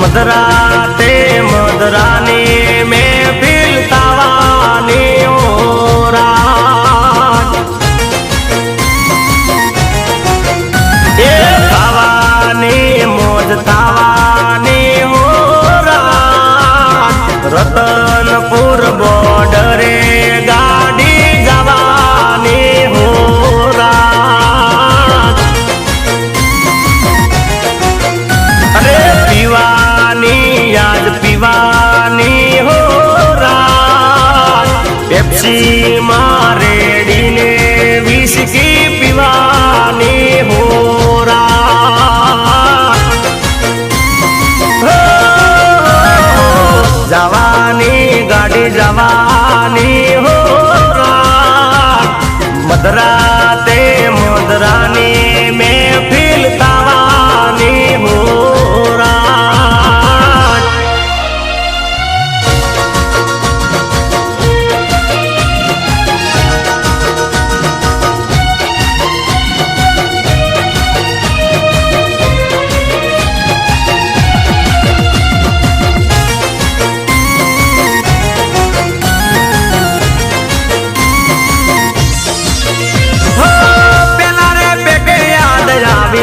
मधराते मधरानी में फिलतावानी ओरा ए तावानी मोज तावानी ओरा रतनपुर बॉर्डरे गाड़ी जवानी होरा अरे पीवानी आज पीवानी हो रात पेप्सी मारेडी ने विस्की पीवानी हो रात जवानी गाड़ी जवानी हो रात मधराते मधरानी में फिलतावानी हो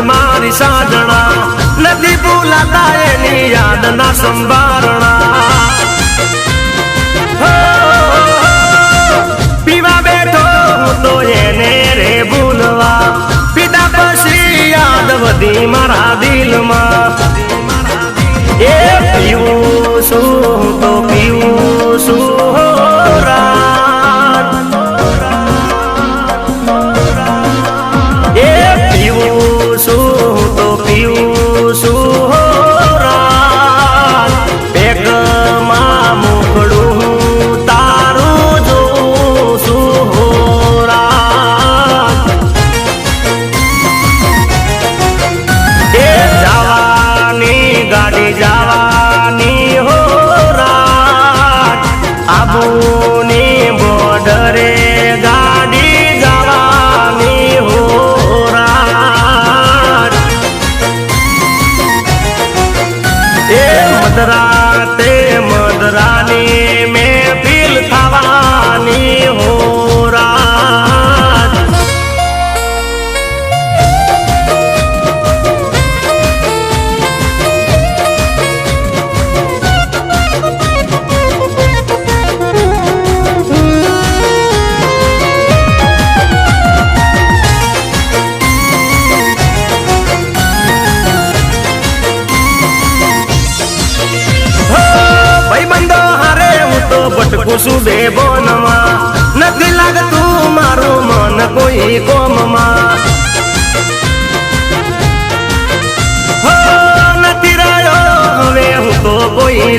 मारी साजना नदी बुलाता एनी याद ना संभारणा पीवा बैठो तो एने रे भूलवा पिता पसी याद वधी मारा दिल में ए पीवू सू तो पीवू सू तो पीऊ सुहोरा पेक मुखड़ू तारू जो सुहोरा ए जवानी गाड़ी जवानी हो रात आबूनी बॉर्डरे गाड़ी जवानी हो मधराते मधरानी में फिलतावानी हो रात बटकू दे बोनमा नदी लाग तू मारू मन कोई कोम मा हो नती रायो हवे हूँ तो कोई